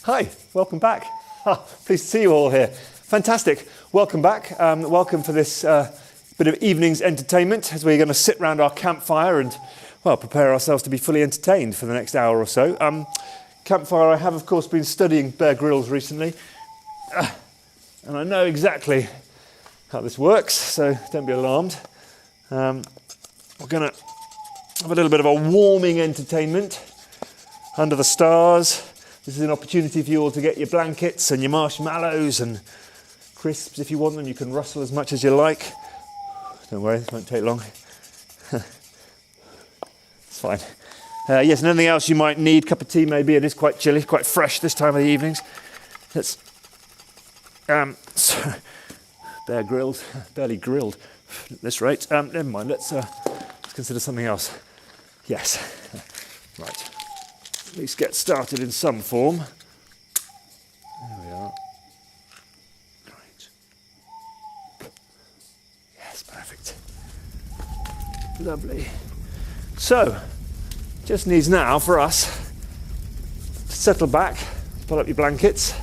Hi, welcome back. Pleased to see you all here. Fantastic. Welcome back. Welcome for this bit of evening's entertainment as we're going to sit round our campfire and, well, prepare ourselves to be fully entertained for the next hour or so. Campfire, I have, of course, been studying Bear Grylls recently, and I know exactly how this works, so don't be alarmed. We're going to have a little bit of a warming entertainment under the stars. This is an opportunity for you all to get your blankets and your marshmallows and crisps if you want them. You can rustle as much as you like. Don't worry, this won't take long. It's fine. Yes, and anything else you might need. Cup of tea maybe. It is quite chilly, quite fresh this time of the evenings. Let's... So, Bear Grylls, barely grilled at this rate. Never mind, let's consider something else. Yes, right. At least get started in some form. There we are. Right. Yes, perfect. Lovely. So, just needs now for us to settle back, pull up your blankets,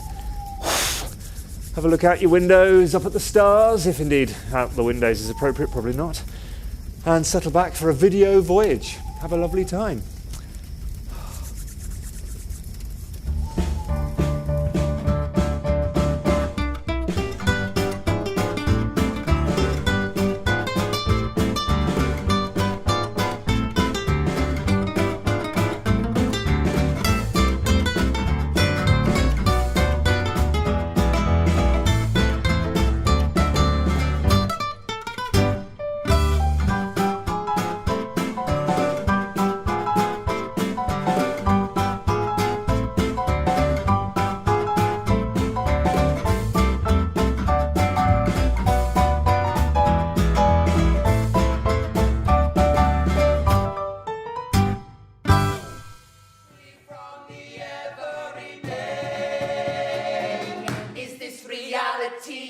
have a look out your windows, up at the stars, if indeed out the windows is appropriate, probably not, and settle back for a video voyage. Have a lovely time.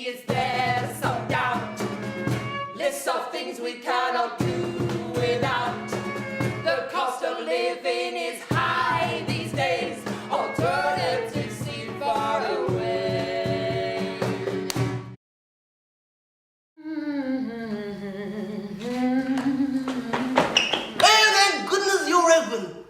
Is there some doubt? Lists of things we cannot do without. The cost of living is high these days. Alternatives seem far away. Oh, thank goodness you're open.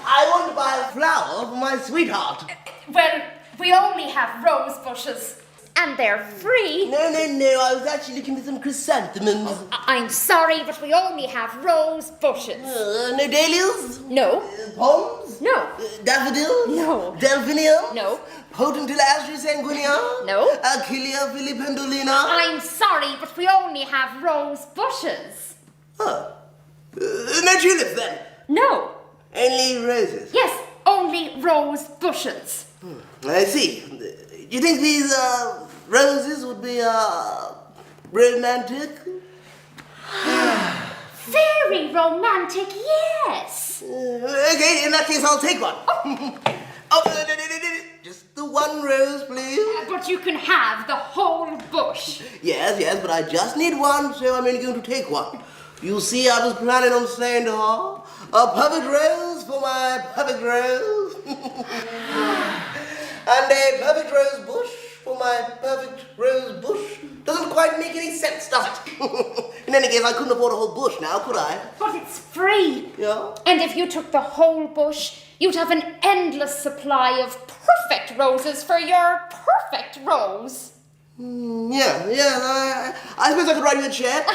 I want to buy a flower for my sweetheart. Well, we only have rose bushes. And they're free. No, I was actually looking for some chrysanthemums. I'm sorry, but we only have rose bushes. No dahlias? No. Palms? No. Daffodils? No. Delphiniums? No. Potentilla astris sanguinea? No. Achillea filipendulina? I'm sorry, but we only have rose bushes. Oh. No tulips then? No. Only roses? Yes, only rose bushes. I see. Do you think these roses would be romantic? Very romantic, yes. Okay, in that case I'll take one. Just the one rose, please. But you can have the whole bush. Yes, but I just need one, so I'm only going to take one. You see, I was planning on saying to her, a perfect rose for my perfect rose. And a perfect rose bush for my perfect rose bush. Doesn't quite make any sense, does it? In any case, I couldn't afford a whole bush now, could I? But it's free. Yeah? And if you took the whole bush, you'd have an endless supply of perfect roses for your perfect rose. Yeah, I suppose I could write you a check.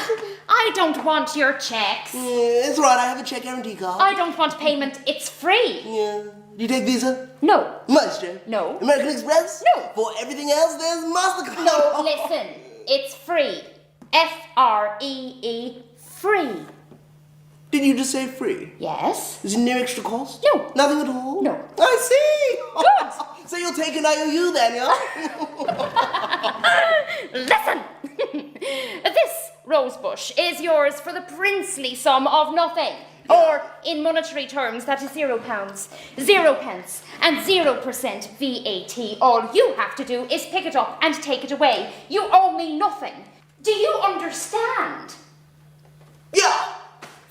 I don't want your checks. It's all right, I have a check guarantee card. I don't want payment. It's free. Yeah. Do you take Visa? No. Maestro? No. American Express? No. For everything else, there's MasterCard. No, listen. It's free. F-R-E-E. Free. Did you just say free? Yes. Is it no extra cost? No. Nothing at all? No. I see. Good. So you'll take an IOU then, yeah? Listen. This rosebush is yours for the princely sum of nothing. Or, in monetary terms, that is £0, 0 pence, and 0% VAT. All you have to do is pick it up and take it away. You owe me nothing. Do you understand? Yeah.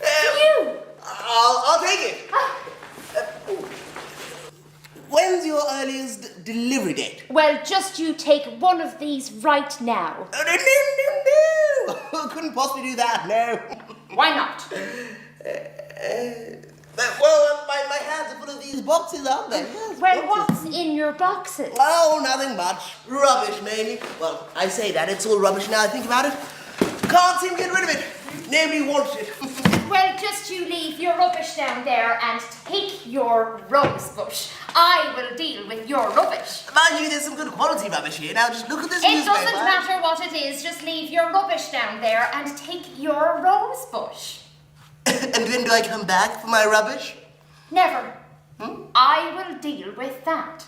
You! I'll take it. When's your earliest delivery date? Well, just you take one of these right now. No. Couldn't possibly do that, no. Why not? Well, my hands are full of these boxes, aren't they? Yes, Well, boxes. what's in your boxes? Oh, nothing much. Rubbish, mainly. Well, I say that, it's all rubbish now I think about it. Can't seem to get rid of it. Nobody wants it. Well, just you leave your rubbish down there and take your rose bush. I will deal with your rubbish. Mind you, there's some good quality rubbish here. Now, just look at this It newspaper. doesn't matter what it is, just leave your rubbish down there and take your rose bush. And when do I come back for my rubbish? Never. I will deal with that.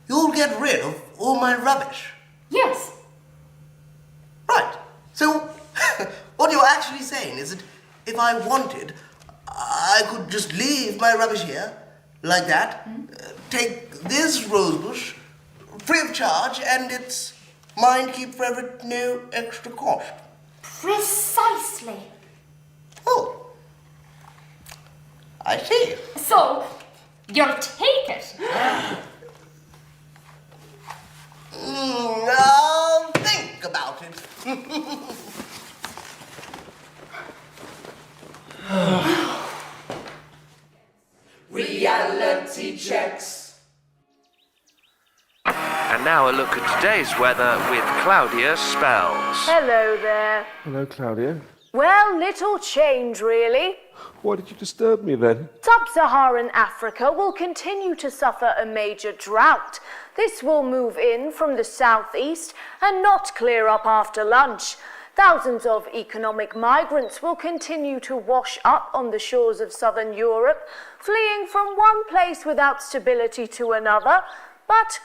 You'll get rid of all my rubbish. Yes. Right. So, what you're actually saying is that if I wanted, I could just leave my rubbish here, like that, take this rosebush, free of charge, and it's mine to keep forever at no extra cost. Precisely. Oh. I see. So, you'll take it. I'll think about it. Reality checks. And now a look at today's weather with Claudia Spells. Hello there. Hello, Claudia. Well, little change really. Why did you disturb me then? Sub-Saharan Africa will continue to suffer a major drought. This will move in from the southeast and not clear up after lunch. Thousands of economic migrants will continue to wash up on the shores of southern Europe, fleeing from one place without stability to another. But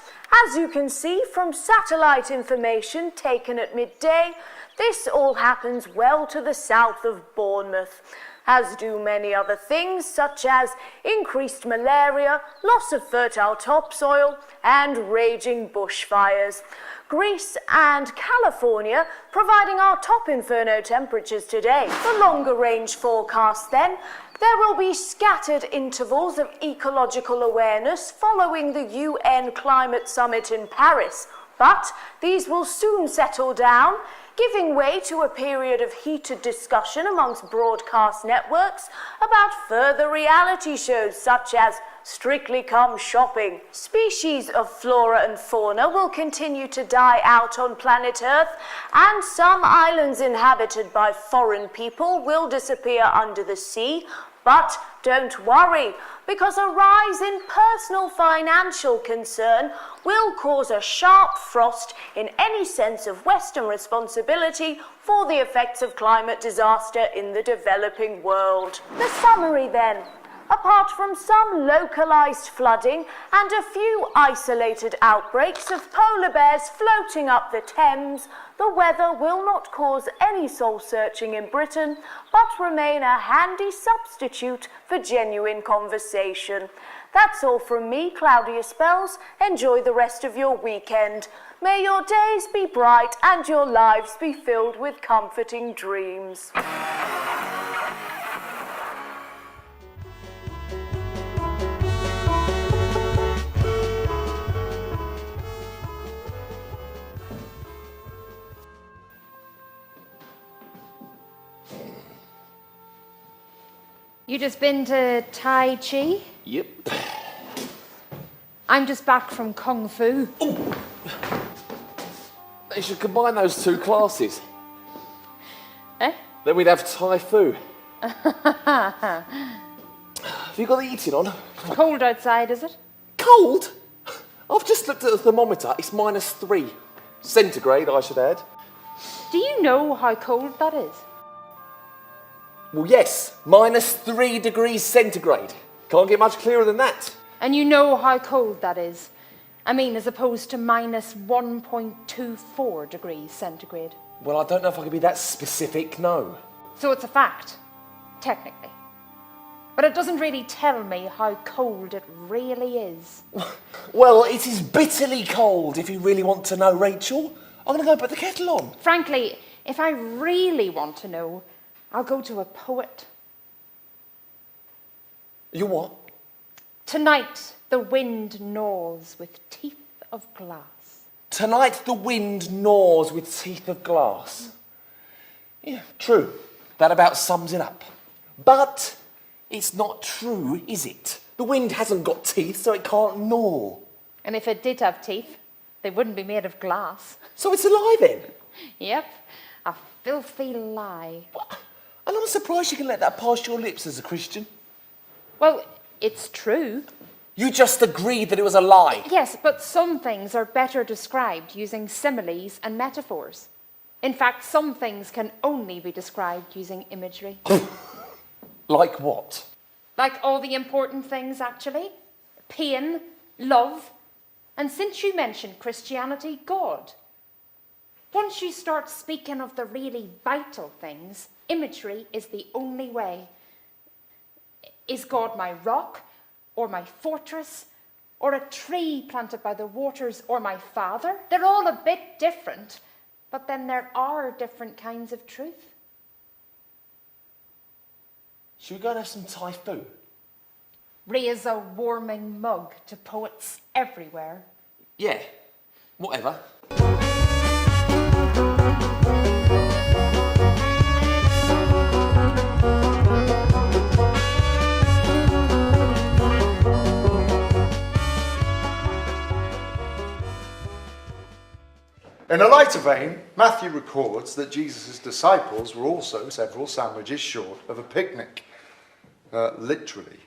as you can see from satellite information taken at midday, this all happens well to the south of Bournemouth, as do many other things such as increased malaria, loss of fertile topsoil, and raging bushfires. Greece and California providing our top inferno temperatures today. The longer range forecast then, there will be scattered intervals of ecological awareness following the UN Climate Summit in Paris, but these will soon settle down, giving way to a period of heated discussion amongst broadcast networks about further reality shows such as Strictly Come Shopping. Species of flora and fauna will continue to die out on planet Earth, and some islands inhabited by foreign people will disappear under the sea. But don't worry, because a rise in personal financial concern will cause a sharp frost in any sense of Western responsibility for the effects of climate disaster in the developing world. The summary then. Apart from some localised flooding and a few isolated outbreaks of polar bears floating up the Thames, the weather will not cause any soul-searching in Britain, but remain a handy substitute for genuine conversation. That's all from me, Claudia Spells. Enjoy the rest of your weekend. May your days be bright and your lives be filled with comforting dreams. You just been to Tai Chi? Yep. I'm just back from Kung Fu. They should combine those two classes. Eh? Then we'd have Thai Fu. Have you got the heating on? Cold outside, is it? Cold? I've just looked at the thermometer. It's -3 centigrade, I should add. Do you know how cold that is? Well, yes, -3 degrees centigrade. Can't get much clearer than that. And you know how cold that is? I mean, as opposed to -1.24 degrees centigrade. Well, I don't know if I could be that specific, no. So it's a fact, technically. But it doesn't really tell me how cold it really is. Well, it is bitterly cold, if you really want to know, Rachel. I'm going to go put the kettle on. Frankly, if I really want to know, I'll go to a poet. You what? Tonight the wind gnaws with teeth of glass. Tonight the wind gnaws with teeth of glass. Yeah, true. That about sums it up. But it's not true, is it? The wind hasn't got teeth, so it can't gnaw. And if it did have teeth, they wouldn't be made of glass. So it's a lie then? Yep, a filthy lie. And I'm surprised you can let that pass your lips as a Christian. Well, it's true. You just agreed that it was a lie. Yes, but some things are better described using similes and metaphors. In fact, some things can only be described using imagery. Like what? Like all the important things, actually. Pain, love, and since you mentioned Christianity, God. Once you start speaking of the really vital things, imagery is the only way. Is God my rock, or my fortress, or a tree planted by the waters, or my father? They're all a bit different, but then there are different kinds of truth. Should we go and have some Thai food? Raise a warming mug to poets everywhere. Yeah, whatever. In a lighter vein, Matthew records that Jesus' disciples were also several sandwiches short of a picnic. Literally.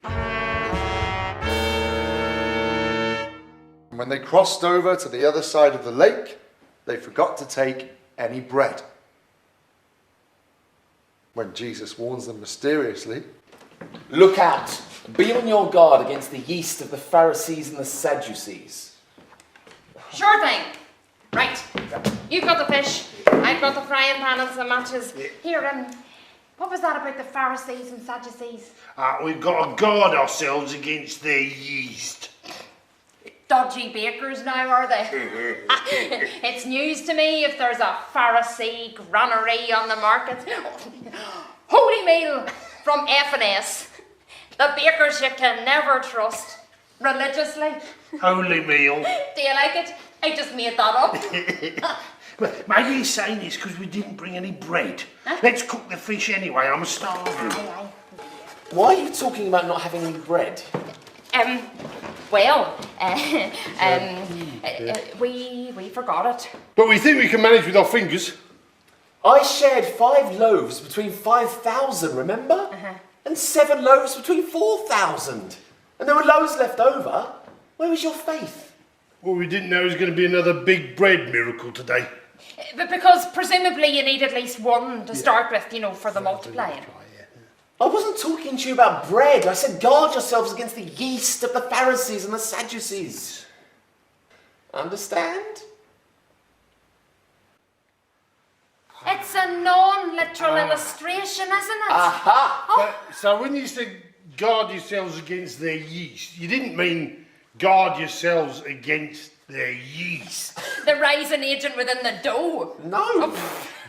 When they crossed over to the other side of the lake, they forgot to take any bread. When Jesus warns them mysteriously, Look out! Be on your guard against the yeast of the Pharisees and the Sadducees. Sure thing. Right. You've got the fish. I've got the frying pan and some matches. Here, what was that about the Pharisees and Sadducees? We've got to guard ourselves against their yeast. Dodgy bakers now, are they? It's news to me if there's a Pharisee granary on the market. Holy meal from F&S. The bakers you can never trust. Religiously. Holy meal. Do you like it? I just made that up. Maybe he's saying this because we didn't bring any bread. Let's cook the fish anyway, I'm starving. Why are you talking about not having any bread? We forgot it. But we think we can manage with our fingers. I shared 5 loaves between 5,000, remember? And 7 loaves between 4,000. And there were loads left over. Where was your faith? Well, we didn't know it was going to be another big bread miracle today. But because presumably you need at least one to start with, for the multiplying. I wasn't talking to you about bread. I said guard yourselves against the yeast of the Pharisees and the Sadducees. Understand? It's a non-literal illustration, isn't it? Aha! So when you said guard yourselves against their yeast, you didn't mean guard yourselves against their yeast. The rising agent within the dough. No.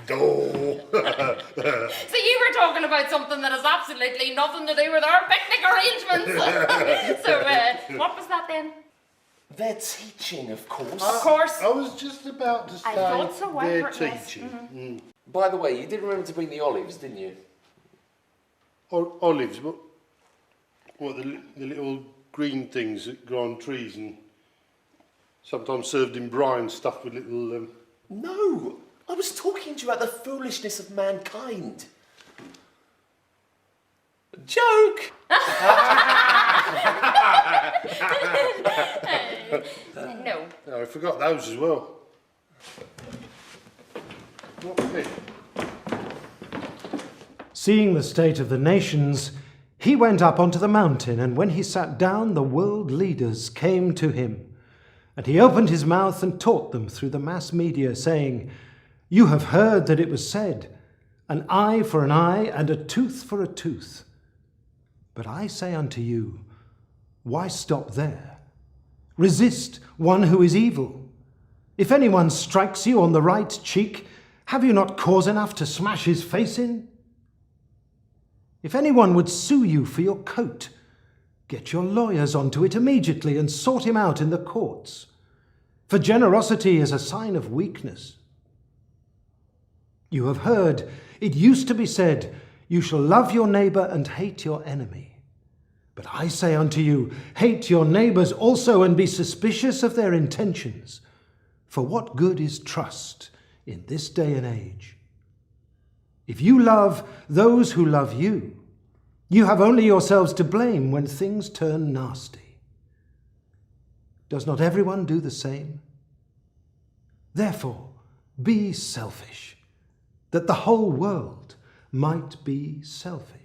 Dough. So you were talking about something that has absolutely nothing to do with our picnic arrangements. So what was that then? Their teaching, of course. Of course. I was just about to say I thought so, their Edward, yes. teaching. By the way, you did remember to bring the olives, didn't you? Olives, what the little green things that grow on trees and sometimes served in brine stuffed with little... No, I was talking to you about the foolishness of mankind. Joke! No. I forgot those as well. What was it? Seeing the state of the nations, he went up onto the mountain, and when he sat down, the world leaders came to him. And he opened his mouth and taught them through the mass media, saying, "You have heard that it was said, an eye for an eye and a tooth for a tooth. But I say unto you, why stop there? Resist one who is evil. If anyone strikes you on the right cheek, have you not cause enough to smash his face in? If anyone would sue you for your coat, get your lawyers onto it immediately and sort him out in the courts. For generosity is a sign of weakness. You have heard, it used to be said, you shall love your neighbour and hate your enemy. But I say unto you, hate your neighbours also and be suspicious of their intentions. For what good is trust in this day and age? If you love those who love you, you have only yourselves to blame when things turn nasty. Does not everyone do the same? Therefore, be selfish, that the whole world might be selfish.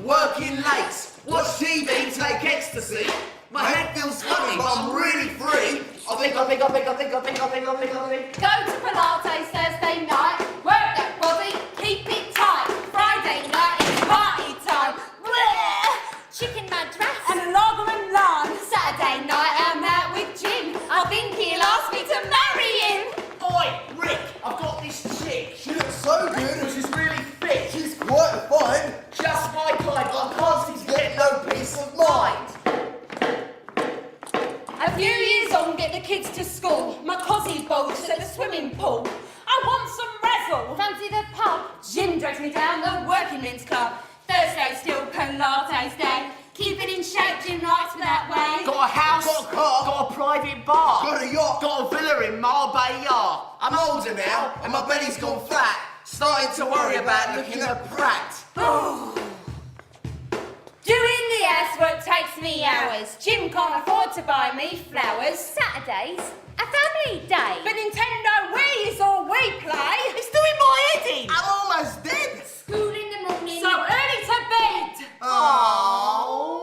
Working late, watch TV, take ecstasy. My head feels funny, but I'm really free. I think. Go to Pilates Thursday night, work that body, keep it tight. Friday night is party time. Bleh! Chicken madras and a lager and lime. Saturday night I'm out with Jim. I think he'll ask me to marry him. Oi, Rick, I've got this chick. She looks so good and she's really fit. She's quite fine. Just my kind, but I can't seem to get no peace of mind. A few years on, get the kids to school. My cosy bulges at the swimming pool. I want some razzle. Fancy the pub. Jim drags me down the working men's club. Thursday still Pilates day. Keep it in shape, Jim likes me that way. Got a house, got a car, got a private bar, got a yacht, got a villa in Marbella. I'm older now, and my belly's gone flat. Starting to worry about looking a prat. Doing the housework takes me hours. Jim can't afford to buy me flowers. Saturdays, a family day. But Nintendo Wii is all we play. It's doing my head in. I'm almost dead. School in the morning, so early to bed. Oh,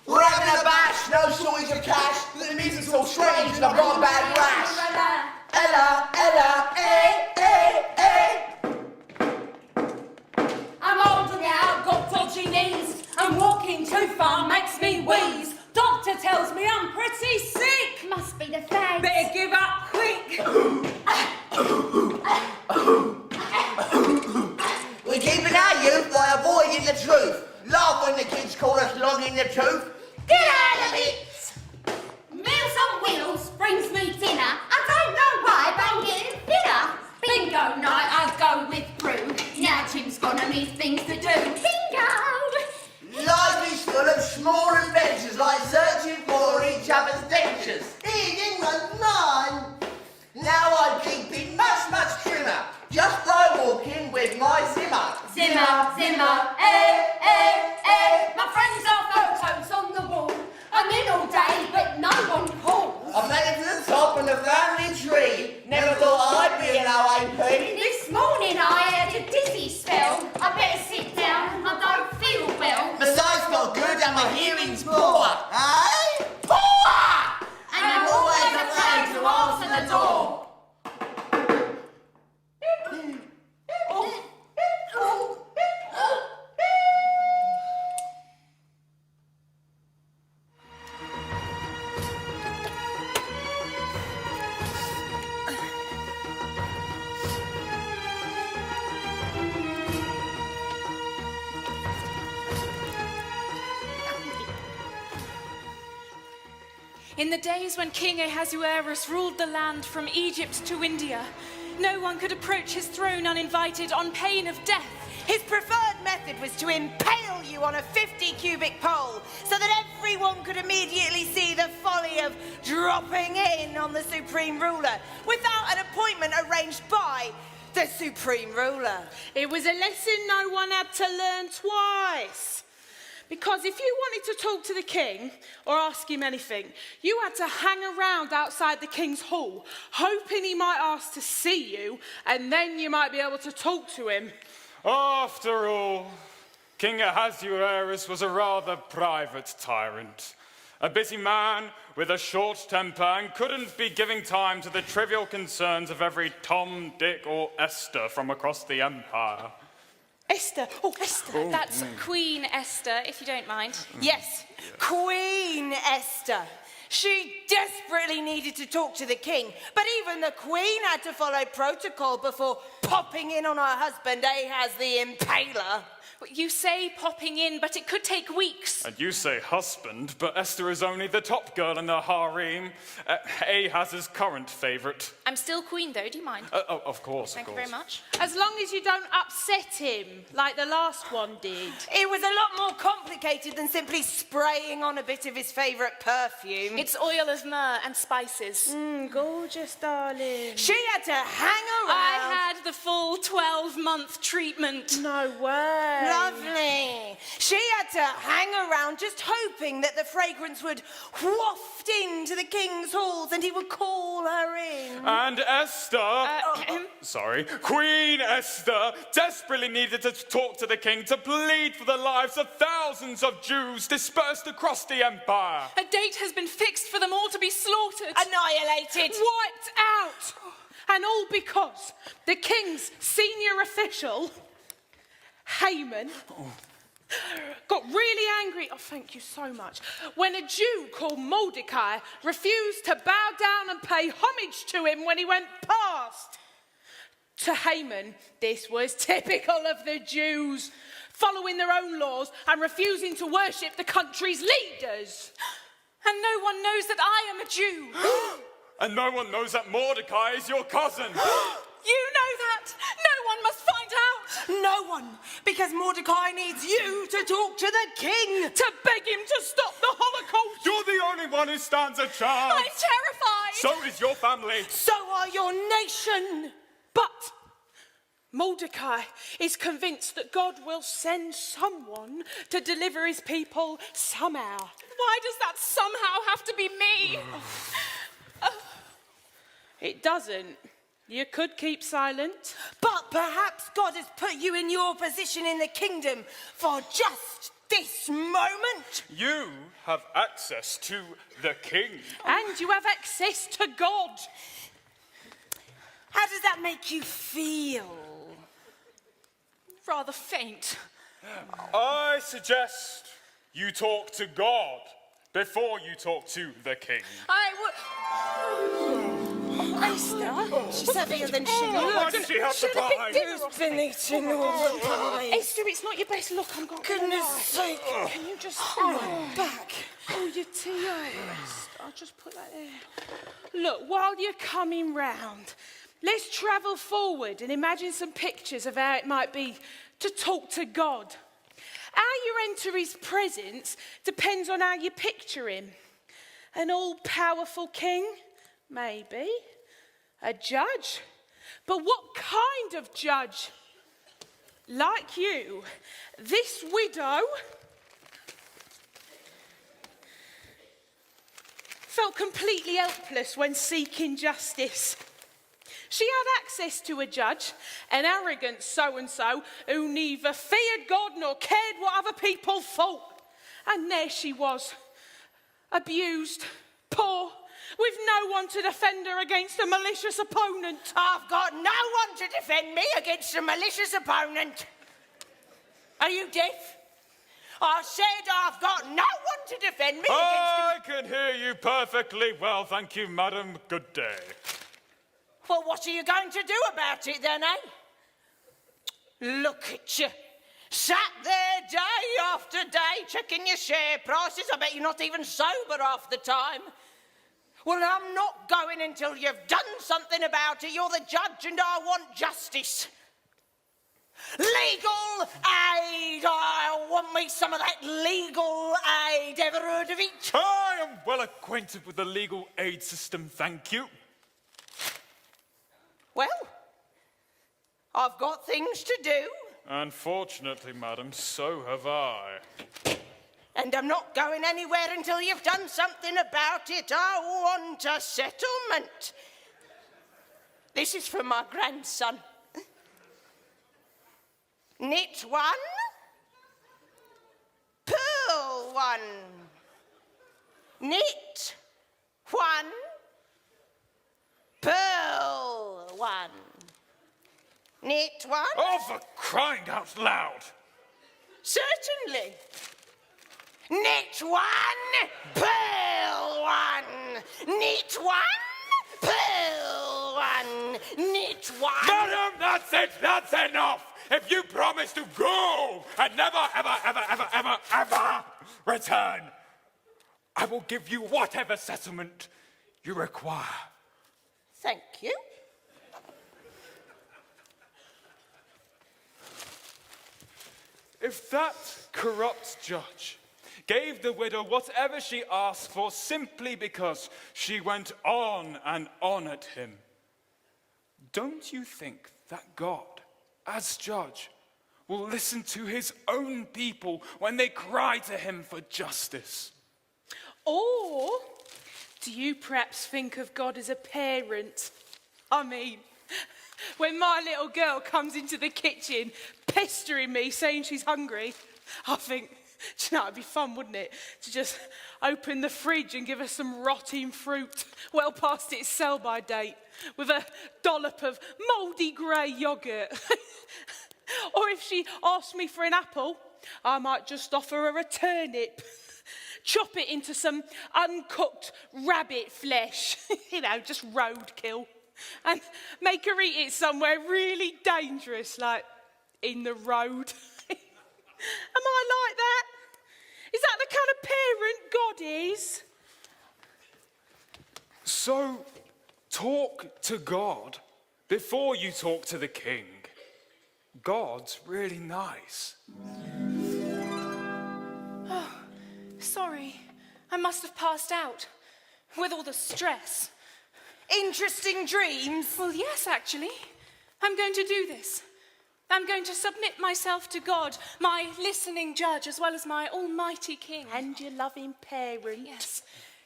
we're having a bash, no shortage of cash. The music's all strange and I've got a bad rash. Ella, eh, eh, eh. I'm older now, got dodgy knees, and walking too far makes me wheeze. Doctor tells me I'm pretty sick. Must be the fags. Better give up quick. We're keeping our youth by avoiding the truth. Laugh when the kids call us long in the tooth. Get out of it! Meals on Wheels brings me dinner. I don't know why, but I'm getting thinner. Bingo night, I go with Prue. Now Jim's gonna need things to do. Bingo! Life is full of small adventures, like searching for each other's dentures. Eating was mine. Now I'm keeping much, much trimmer, just by walking with my Zimmer. Zimmer, eh. My friends are photos on the wall. I'm in all day, but no one calls. I made it to the top of the family tree. Never thought I'd be an OAP. This morning I had a dizzy spell. I better sit down, I don't feel well. My sight's not good and my hearing's poor. Eh? Poor! And I'm always afraid to answer the door. In the days when King Ahasuerus ruled the land from Egypt to India, no one could approach his throne uninvited on pain of death. His preferred method was to impale you on a 50-cubic pole so that everyone could immediately see the folly of dropping in on the supreme ruler without an appointment arranged by the supreme ruler. It was a lesson no one had to learn twice. Because if you wanted to talk to the king or ask him anything, you had to hang around outside the king's hall, hoping he might ask to see you, and then you might be able to talk to him. After all, King Ahasuerus was a rather private tyrant. A busy man with a short temper and couldn't be giving time to the trivial concerns of every Tom, Dick or Esther from across the empire. Esther. Oh, Esther. That's Queen Esther, if you don't mind. Yes, Queen Esther. She desperately needed to talk to the king, but even the queen had to follow protocol before popping in on her husband Ahaz the Impaler. You say popping in, but it could take weeks. And you say husband, but Esther is only the top girl in the harem. Ahaz's current favourite. I'm still queen, though. Do you mind? Of course, Thank you very much. As long as you don't upset him, like the last one did. It was a lot more complicated than simply spraying on a bit of his favourite perfume. It's oil of myrrh and spices. Gorgeous, darling. She had to hang around. I had the full 12-month treatment. No way. Lovely. She had to hang around just hoping that the fragrance would waft into the king's halls and he would call her in. And Esther, Queen Esther, desperately needed to talk to the king to plead for the lives of thousands of Jews dispersed across the empire. A date has been fixed for them all to be slaughtered. Annihilated. Wiped out. And all because the king's senior official, Haman, got really angry, thank you so much, when a Jew called Mordecai refused to bow down and pay homage to him when he went past. To Haman, this was typical of the Jews, following their own laws and refusing to worship the country's leaders. And no one knows that I am a Jew. And no one knows that Mordecai is your cousin. You know that. No one must find out. No one, because Mordecai needs you to talk to the king. To beg him to stop the Holocaust. You're the only one who stands a chance. I'm terrified. So is your family. So are your nation. But Mordecai is convinced that God will send someone to deliver his people somehow. Why does that somehow have to be me? It doesn't. You could keep silent. But perhaps God has put you in your position in the kingdom for just this moment. You have access to the king. And you have access to God. How does that make you feel? Rather faint. I suggest you talk to God before you talk to the king. Esther, she's heavier than she looks. Why does she have the pie? Who's been eating all the pie? Esther, it's not your best look. I'm going to Goodness sake. Can you just back? Oh, your tea. I'll just put that there. Look, while you're coming round, let's travel forward and imagine some pictures of how it might be to talk to God. How you enter his presence depends on how you picture him. An all-powerful king? Maybe. A judge? But what kind of judge? Like you, this widow felt completely helpless when seeking justice. She had access to a judge, an arrogant so-and-so who neither feared God nor cared what other people thought. And there she was, abused, poor, with no one to defend her against a malicious opponent. I've got no one to defend me against a malicious opponent. Are you deaf? I said I've got no one to defend me I can hear you perfectly well, thank you, madam. Good day. Well, what are you going to do about it then, eh? Look at you. Sat there day after day checking your share prices. I bet you're not even sober half the time. Well, I'm not going until you've done something about it. You're the judge and I want justice. Legal aid. I want me some of that legal aid. Ever heard of it? I am well acquainted with the legal aid system, thank you. Well, I've got things to do. Unfortunately, madam, so have I. And I'm not going anywhere until you've done something about it. I want a settlement. This is for my grandson. Knit one, purl one. Knit one, purl one. Knit one. Oh, for crying out loud! Certainly. Knit one, purl one. Knit one, purl one. Knit one. Madam, that's it! That's enough! If you promise to go and never, ever return, I will give you whatever settlement you require. Thank you. If that corrupt judge gave the widow whatever she asked for simply because she went on and on at him, don't you think that God, as judge, will listen to his own people when they cry to him for justice? Or do you perhaps think of God as a parent? I mean, when my little girl comes into the kitchen pestering me, saying she's hungry, I think, do you know, it'd be fun, wouldn't it, to just open the fridge and give her some rotting fruit well past its sell-by date with a dollop of mouldy grey yoghurt. Or if she asked me for an apple, I might just offer her a turnip, chop it into some uncooked rabbit flesh, you know, just roadkill, and make her eat it somewhere really dangerous, like in the road. Am I like that? Is that the kind of parent God is? So, talk to God before you talk to the king. God's really nice. Oh, sorry. I must have passed out with all the stress. Interesting dreams? Well, yes, actually. I'm going to do this. I'm going to submit myself to God, my listening judge, as well as my almighty king. And your loving parent. Yes.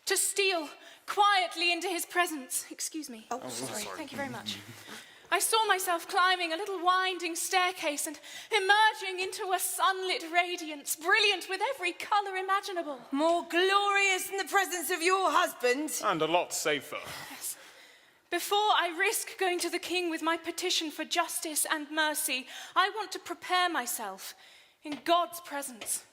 To steal quietly into his presence. Excuse me. Oh, sorry. Thank you very much. I saw myself climbing a little winding staircase and emerging into a sunlit radiance, brilliant with every colour imaginable. More glorious than the presence of your husband. And a lot safer. Yes. Before I risk going to the king with my petition for justice and mercy, I want to prepare myself in God's presence.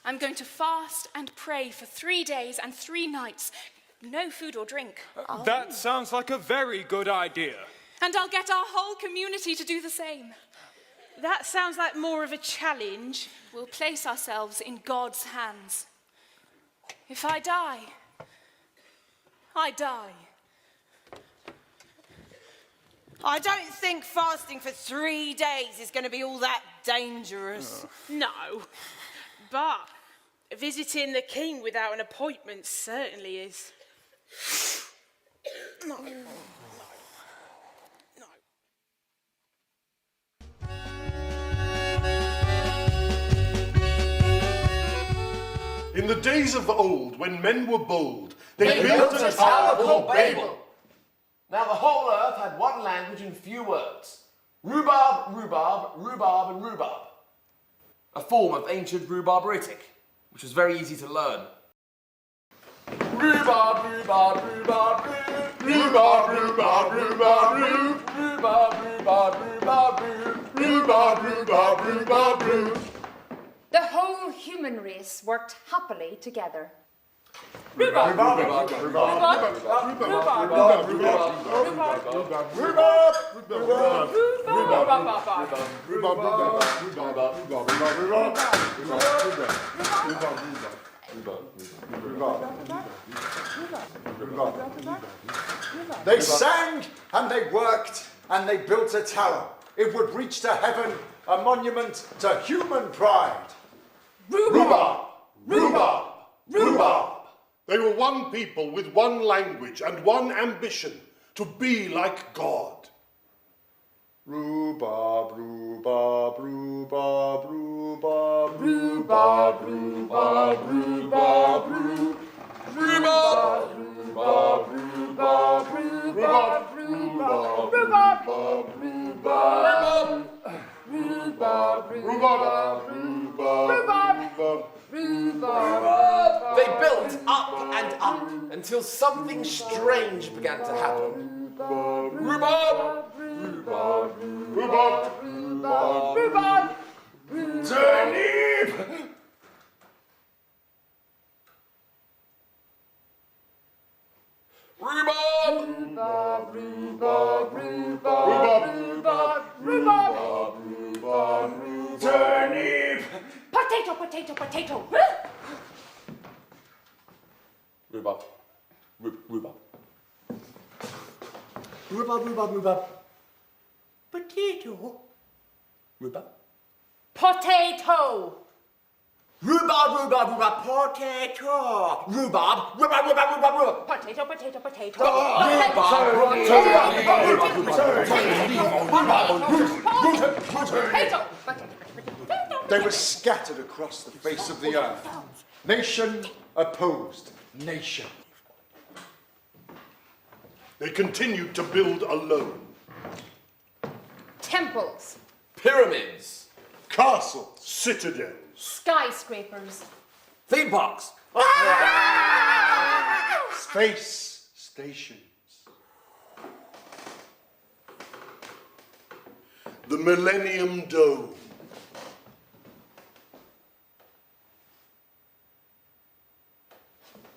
I'm going to fast and pray for 3 days and 3 nights. No food or drink. That sounds like a very good idea. And I'll get our whole community to do the same. That sounds like more of a challenge. We'll place ourselves in God's hands. If I die, I die. I don't think fasting for 3 days is going to be all that dangerous. No, but visiting the king without an appointment certainly is. No. In the days of old, when men were bold, they built a tower called Babel. Now the whole earth had one language and few words. Rhubarb, rhubarb, rhubarb, and rhubarb. A form of ancient rhubarbaritic, which was very easy to learn. Rhubarb, rhubarb, rhubarb, rhubarb, rhubarb, rhubarb, rhubarb, rhubarb, rhubarb, rhubarb, rhubarb, rhubarb, rhubarb. The whole human race worked happily together. Rhubarb, rhubarb, rhubarb, rhubarb, rhubarb, rhubarb, They sang and they worked and they built a tower. It would reach to heaven, a monument to human pride. Rhubarb! Rhubarb! Rhubarb! They were one people with one language and one ambition, to be like God. Rhubarb, rhubarb, rhubarb, rhubarb, rhubarb, rhubarb, rhubarb, rhubarb, rhubarb, rhubarb, rhubarb, rhubarb, rhubarb, rhubarb, rhubarb, rhubarb. They built up and up until something strange began to happen. Rhubarb! Rhubarb, rhubarb, rhubarb, rhubarb, turnip! Rhubarb! Rhubarb, rhubarb, rhubarb, rhubarb, rhubarb, rhubarb, turnip! Potato, potato, potato. Rhubarb. Rhubarb. Rhubarb, rhubarb, rhubarb. Potato. Rhubarb. Potato. Rhubarb, rhubarb, rhubarb, potato. Rhubarb, rhubarb, rhubarb, rhubarb, rhubarb. Potato, potato, potato. Potato. They were scattered across the face of the earth. Nation opposed nation. They continued to build alone. Temples. Pyramids. Castles. Citadels. Skyscrapers. Theme parks. Space stations. The Millennium Dome.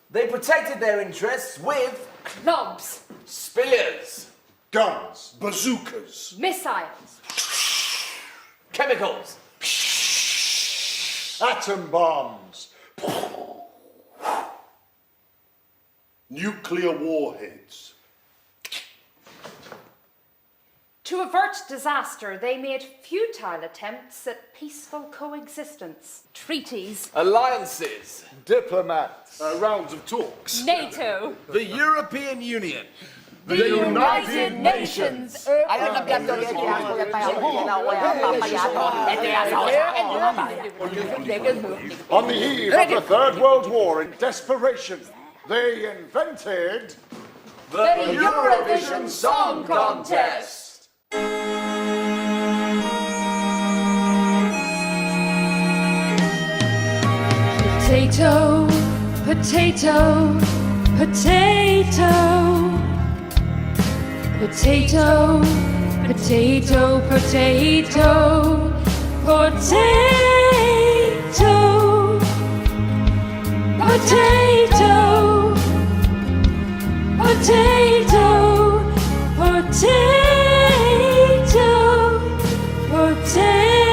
They protected their interests with Clubs. spears, Guns. Bazookas. Missiles. chemicals, Atom bombs. Nuclear warheads. To avert disaster, they made futile attempts at peaceful coexistence. Treaties. alliances, Diplomats. Rounds of talks. NATO. the European Union, The United Nations. On the eve of the Third World War, in desperation, they invented the Eurovision Song Contest. Potato, potato, potato. Potato, potato, potato. Potato, potato. Potato, potato, potato.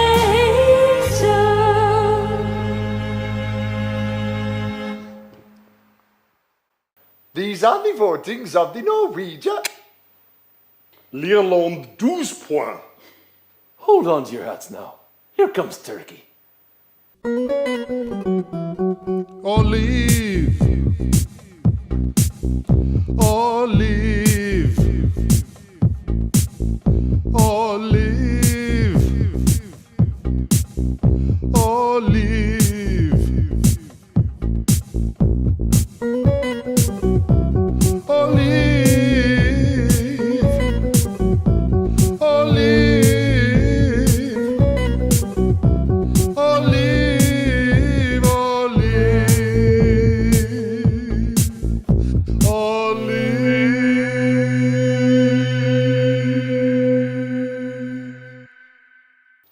These are the votings of the Norwegian. L'Irlande 12 points. Hold on to your hats now. Here comes Turkey. Olive. Olive. Olive. Olive.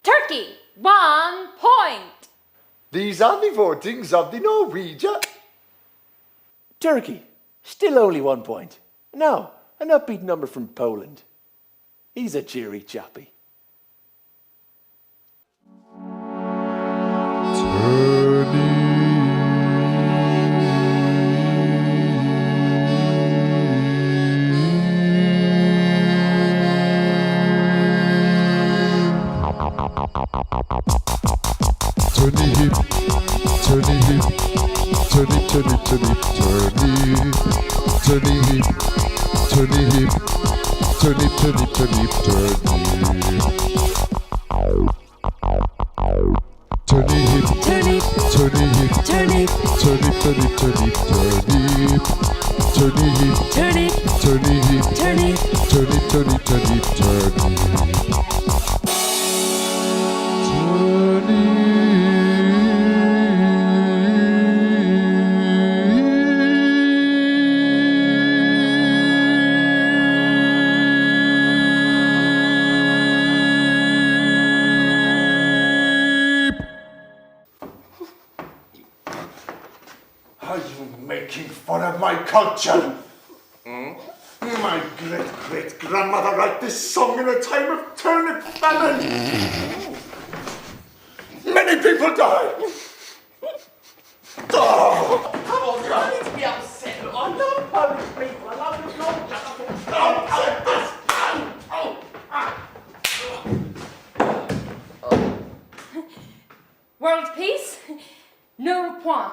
Turkey, 1 point. These are the votings of the Norwegian. Turkey, still only 1 point. Now, an upbeat number from Poland. He's a cheery chappy. Turny hip, turny hip, turny, turny, turny, turny, turny hip, turny hip, Turnip, turnip, turnip, turnip. Turnip, turnip, turnip, turnip, turnip, turnip, turnip, turnip. Turnip, turnip, turnip, turnip, turnip, turnip, turnip, turnip. Are you making fun of my culture? My great-great-grandmother wrote this song in a time of turnip famine. Many people died. Oh. Come on, you don't need to be upset. Look, I love Polish people. I love the culture. World peace? No point.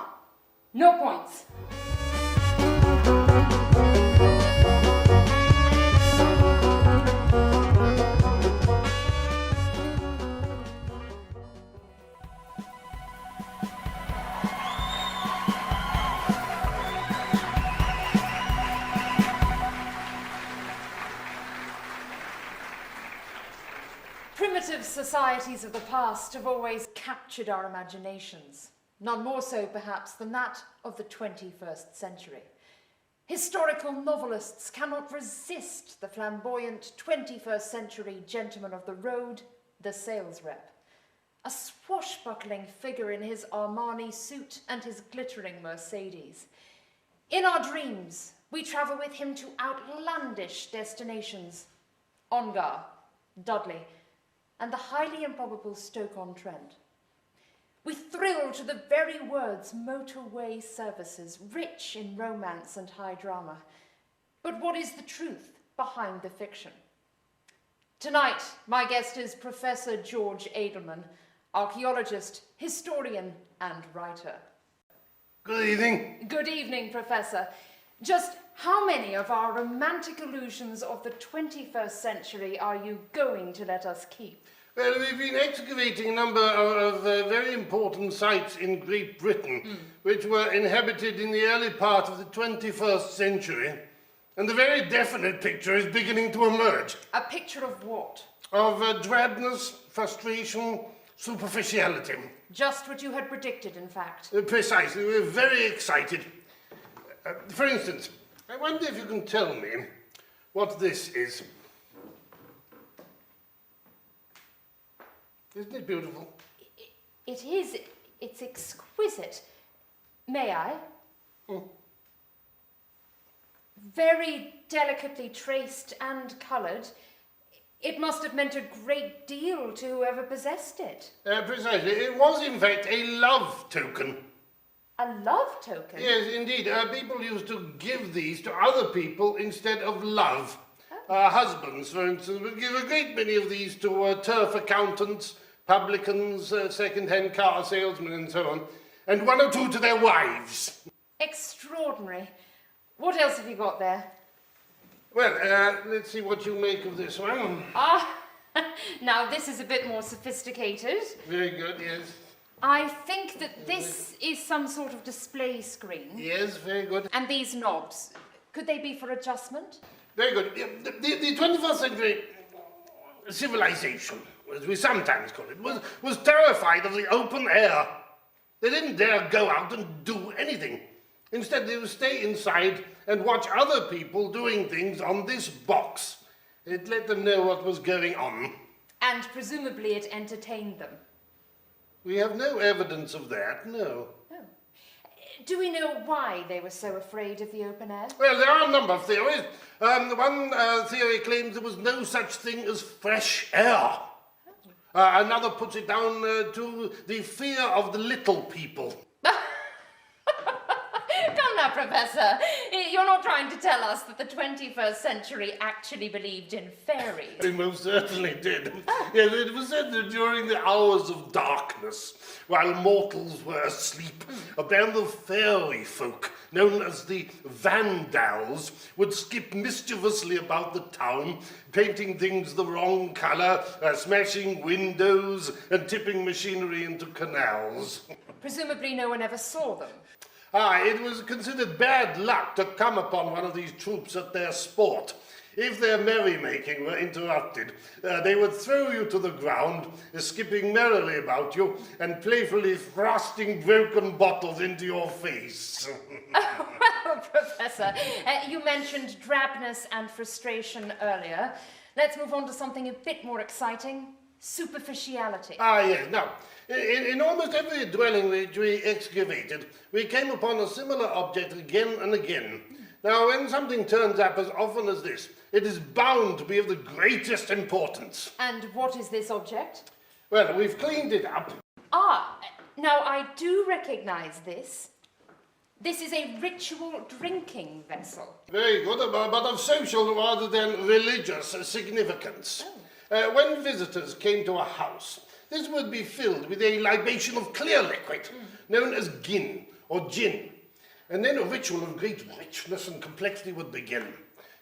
No points. Primitive societies of the past have always captured our imaginations. None more so, perhaps, than that of the 21st century. Historical novelists cannot resist the flamboyant 21st century gentleman of the road, the sales rep. A swashbuckling figure in his Armani suit and his glittering Mercedes. In our dreams, we travel with him to outlandish destinations. Ongar, Dudley, and the highly improbable Stoke-on-Trent. We thrill to the very words motorway services, rich in romance and high drama. But what is the truth behind the fiction? Tonight, my guest is Professor George Edelman, archaeologist, historian, and writer. Good evening. Good evening, Professor. Just how many of our romantic illusions of the 21st century are you going to let us keep? Well, we've been excavating a number of very important sites in Great Britain, which were inhabited in the early part of the 21st century. And the very definite picture is beginning to emerge. A picture of what? Of drabness, frustration, superficiality. Just what you had predicted, in fact. Precisely. We're very excited. For instance, I wonder if you can tell me what this is. Isn't it beautiful? It is. It's exquisite. May I? Very delicately traced and coloured. It must have meant a great deal to whoever possessed it. Precisely. It was, in fact, a love token. A love token? Yes, indeed. People used to give these to other people instead of love. Husbands, for instance, would give a great many of these to turf accountants, publicans, second-hand car salesmen, and so on, and one or two to their wives. Extraordinary. What else have you got there? Well, let's see what you make of this one. Now this is a bit more sophisticated. Very good, yes. I think that this is some sort of display screen. Yes, very good. And these knobs, could they be for adjustment? Very good. The 21st century civilization, as we sometimes call it, was terrified of the open air. They didn't dare go out and do anything. Instead, they would stay inside and watch other people doing things on this box. It let them know what was going on. And presumably it entertained them. We have no evidence of that, no. Oh. Do we know why they were so afraid of the open air? Well, there are a number of theories. One theory claims there was no such thing as fresh air. Another puts it down to the fear of the little people. Come now, Professor, you're not trying to tell us that the 21st century actually believed in fairies. They most certainly did. Yes, it was said that during the hours of darkness, while mortals were asleep, a band of fairy folk, known as the Vandals, would skip mischievously about the town, painting things the wrong colour, smashing windows, and tipping machinery into canals. Presumably no one ever saw them. It was considered bad luck to come upon one of these troops at their sport. If their merrymaking were interrupted, they would throw you to the ground, skipping merrily about you, and playfully thrusting broken bottles into your face. Well, Professor, you mentioned drabness and frustration earlier. Let's move on to something a bit more exciting. Superficiality. Yes. Now, in almost every dwelling which we excavated, we came upon a similar object again and again. Now, when something turns up as often as this, it is bound to be of the greatest importance. And what is this object? Well, we've cleaned it up. Now I do recognise this. This is a ritual drinking vessel. Very good, but of social rather than religious significance. When visitors came to a house, this would be filled with a libation of clear liquid, known as gin or gin. And then a ritual of great richness and complexity would begin.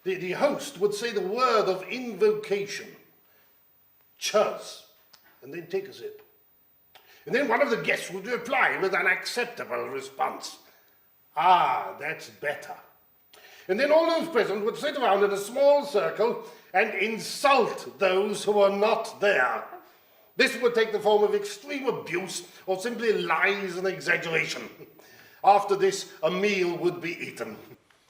The host would say the word of invocation, chuz, and then take a sip. And then one of the guests would reply with an acceptable response. That's better. And then all those present would sit around in a small circle and insult those who were not there. This would take the form of extreme abuse or simply lies and exaggeration. After this, a meal would be eaten.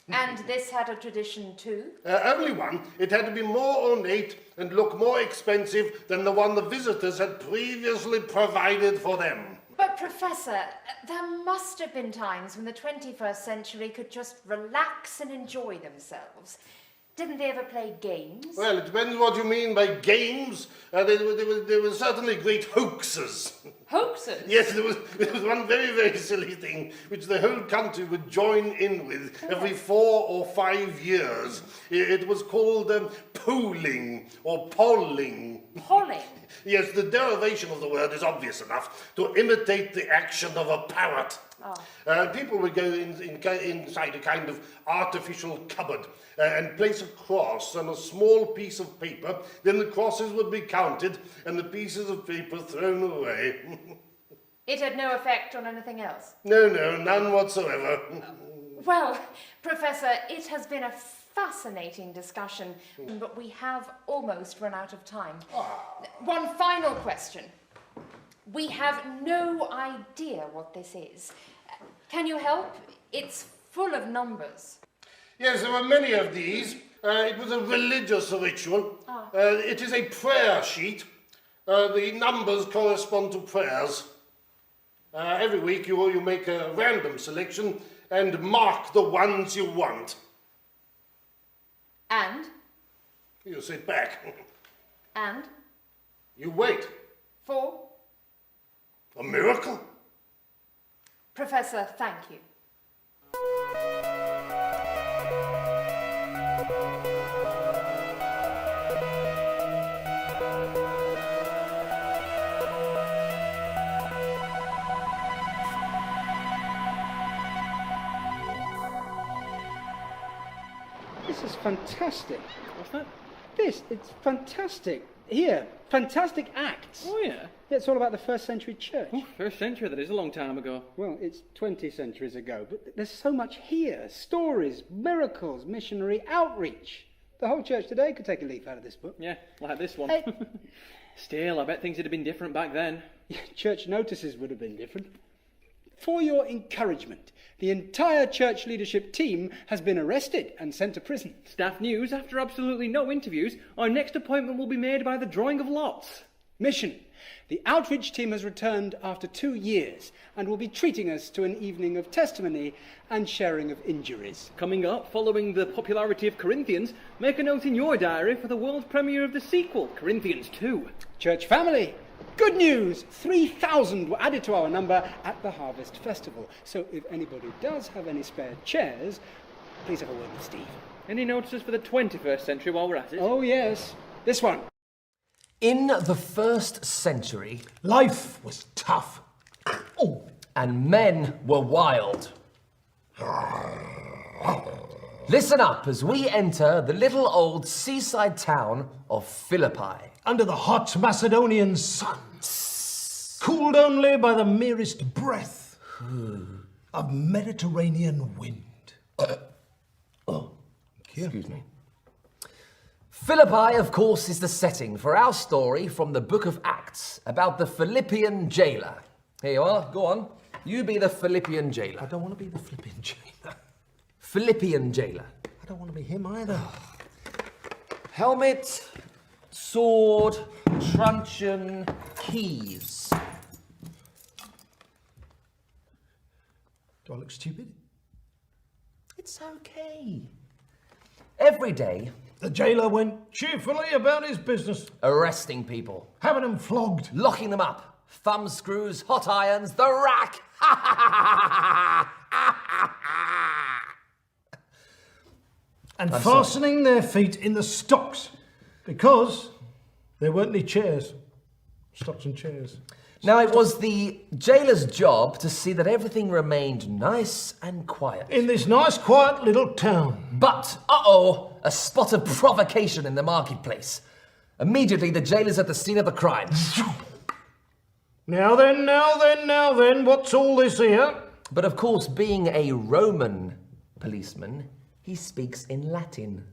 And this had a tradition too? Only one. It had to be more ornate and look more expensive than the one the visitors had previously provided for them. But Professor, there must have been times when the 21st century could just relax and enjoy themselves. Didn't they ever play games? Well, it depends what you mean by games. There were certainly great hoaxes. Hoaxes? Yes, there was one very, very silly thing which the whole country would join in with every 4 or 5 years. It was called polling or polling. Polling? Yes, the derivation of the word is obvious enough to imitate the action of a parrot. People would go inside a kind of artificial cupboard and place a cross on a small piece of paper. Then the crosses would be counted and the pieces of paper thrown away. It had no effect on anything else? No, none whatsoever. Well, Professor, it has been a fascinating discussion, but we have almost run out of time. One final question. We have no idea what this is. Can you help? It's full of numbers. Yes, there were many of these. It was a religious ritual. It is a prayer sheet. The numbers correspond to prayers. Every week you make a random selection and mark the ones you want. And? You sit back. And? You wait. For? A miracle? Professor, thank you. This is fantastic. What's that? It's fantastic. Here, fantastic acts. Oh, yeah? Yeah, it's all about the first century church. Oh, first century, that is a long time ago. Well, it's 20 centuries ago, but there's so much here. Stories, miracles, missionary outreach. The whole church today could take a leaf out of this book. Yeah, like this one. Still, I bet things would have been different back then. Yeah, church notices would have been different. For your encouragement, the entire church leadership team has been arrested and sent to prison. Staff news, after absolutely no interviews, our next appointment will be made by the drawing of lots. Mission. The outreach team has returned after 2 years and will be treating us to an evening of testimony and sharing of injuries. Coming up, following the popularity of Corinthians, make a note in your diary for the world premiere of the sequel, Corinthians 2. Church family, good news! 3,000 were added to our number at the Harvest Festival. So if anybody does have any spare chairs, please have a word with Steve. Any notices for the 21st century while we're at it? Oh, yes. This one. In the 1st century, life was tough. And men were wild. Listen up as we enter the little old seaside town of Philippi. Under the hot Macedonian sun, cooled only by the merest breath of Mediterranean wind. Excuse me. Philippi, of course, is the setting for our story from the book of Acts about the Philippian jailer. Here you are, go on. You be the Philippian jailer. I don't want to be the Philippian jailer. Philippian jailer. I don't want to be him either. Helmet, sword, truncheon, keys. Do I look stupid? It's okay. Every day, the jailer went cheerfully about his business. Arresting people. Having them flogged. Locking them up. Thumb screws, hot irons, the rack. And fastening their feet in the stocks. Because there weren't any chairs. Stocks and chairs. Now, it was the jailer's job to see that everything remained nice and quiet. In this nice, quiet little town. But, a spot of provocation in the marketplace. Immediately, the jailer's at the scene of the crime. Now then, what's all this here? But of course, being a Roman policeman, he speaks in Latin.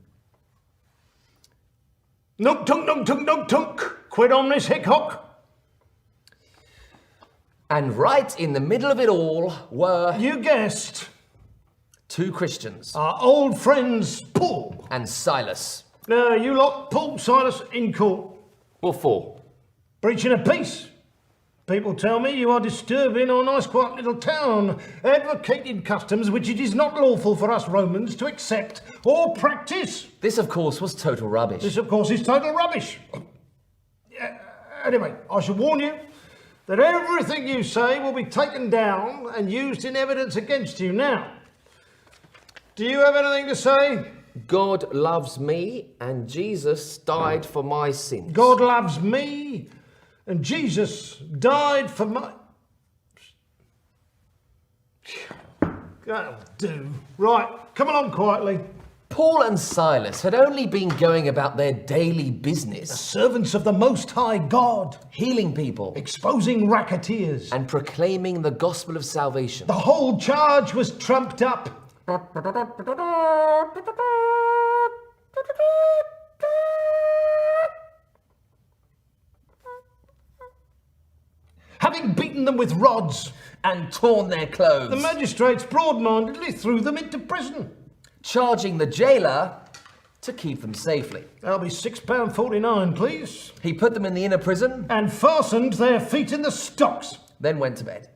Nunk tunk, nunk tunk, nunk tunk. Quid omnis hic hoc. And right in the middle of it all were... You guessed. 2 Christians. Our old friends, Paul. And Silas. You lot, Paul, Silas, in court. What for? Breaching of peace. People tell me you are disturbing our nice quiet little town, advocating customs which it is not lawful for us Romans to accept or practice. This, of course, was total rubbish. This, of course, is total rubbish. Anyway, I should warn you that everything you say will be taken down and used in evidence against you. Now, do you have anything to say? God loves me and Jesus died for my sins. God loves me and Jesus died for my... That'll do. Right, come along quietly. Paul and Silas had only been going about their daily business. The servants of the Most High God. Healing people. Exposing racketeers. And proclaiming the gospel of salvation. The whole charge was trumped up. Having beaten them with rods. And torn their clothes. The magistrates broad-mindedly threw them into prison. Charging the jailer to keep them safely. That'll be £6.49, please. He put them in the inner prison. And fastened their feet in the stocks. Then went to bed.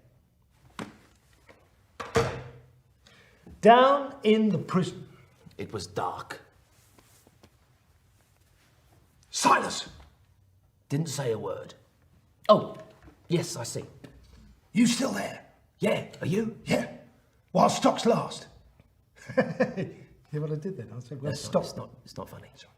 Down in the prison. It was dark. Silas! Didn't say a word. Oh, yes, I see. You still there? Yeah, are you? Yeah. While stocks last. Yeah, what I did then. I said, well, stop. It's not funny. Sorry.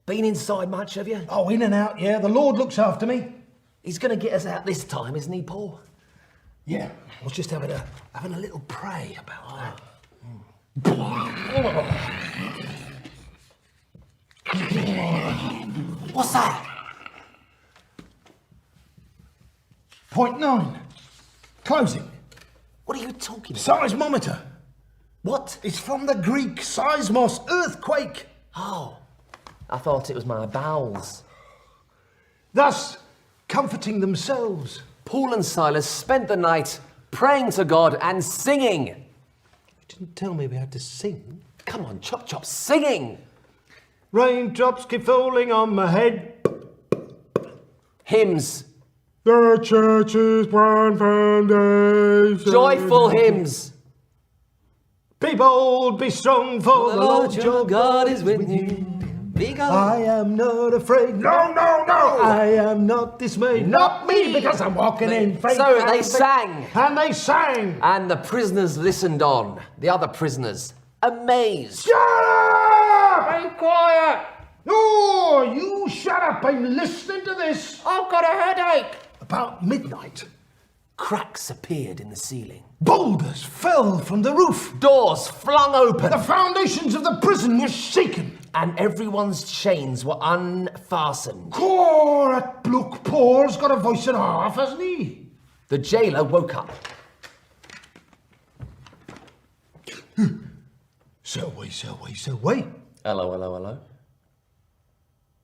Been inside much, have you? Oh, in and out, yeah. The Lord looks after me. He's going to get us out this time, isn't he, Paul? Yeah. I was just having a little pray about that. What's that? Point 9. Closing. What are you talking about? Seismometer. What? It's from the Greek seismos, earthquake. Oh, I thought it was my bowels. Thus, comforting themselves. Paul and Silas spent the night praying to God and singing. You didn't tell me we had to sing. Come on, chop chop, singing. Raindrops keep falling on my head. Hymns. The church's one foundation. Joyful hymns. Be bold, be strong, for the Lord your God is with you. Vigo? I am not afraid. No, no, no! I am not dismayed. Not me, because I'm walking in faith. So they sang. And they sang. And the prisoners listened on. The other prisoners, amazed. Shut up! Be quiet! No, you shut up. I'm listening to this. I've got a headache. About midnight, Cracks appeared in the ceiling. boulders fell from the roof. Doors flung open. The foundations of the prison were shaken. And everyone's chains were unfastened. That bloke Paul's got a voice and a half, hasn't he? The jailer woke up. So away. Hello, hello, hello.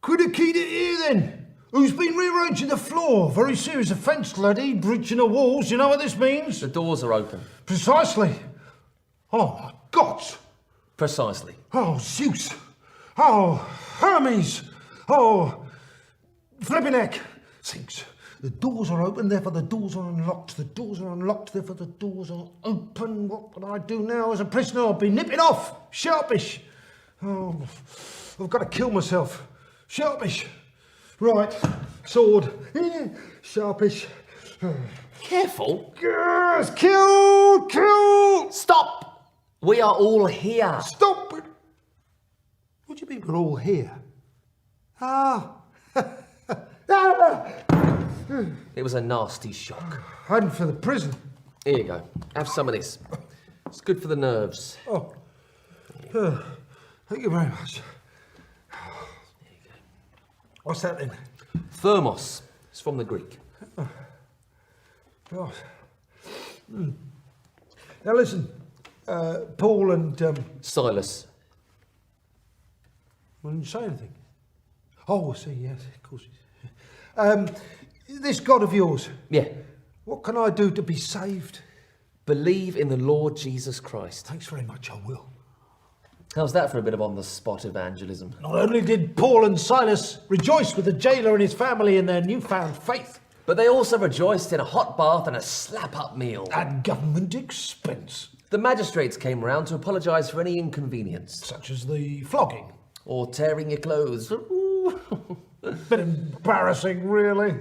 Could have keyed it here then. Who's been rearranging the floor? Very serious offence, laddie. Breaching the walls. You know what this means? The doors are open. Precisely. Oh, my God. Precisely. Oh, Zeus. Oh, Hermes. Oh, flipping heck. Sinks. The doors are open, therefore the doors are unlocked. The doors are unlocked, therefore the doors are open. What can I do now as a prisoner? I'll be nipping off. Sharpish. Oh, I've got to kill myself. Sharpish. Right. Sword. Sharpish. Careful. Yes, kill! Stop! We are all here. Stop! What do you mean we're all here? It was a nasty shock. And for the prison. Here you go. Have some of this. It's good for the nerves. Oh. Thank you very much. What's that then? Thermos. It's from the Greek. God. Now listen, Paul and... Silas. I didn't say anything. Oh, I see, yes, of course. This God of yours. Yeah. What can I do to be saved? Believe in the Lord Jesus Christ. Thanks very much, I will. How's that for a bit of on-the-spot evangelism? Not only did Paul and Silas rejoice with the jailer and his family in their newfound faith, but they also rejoiced in a hot bath and a slap-up meal. At government expense. The magistrates came round to apologise for any inconvenience. Such as the flogging. Or tearing your clothes. Bit embarrassing, really.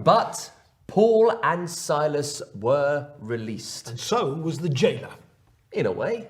But Paul and Silas were released. And so was the jailer. In a way.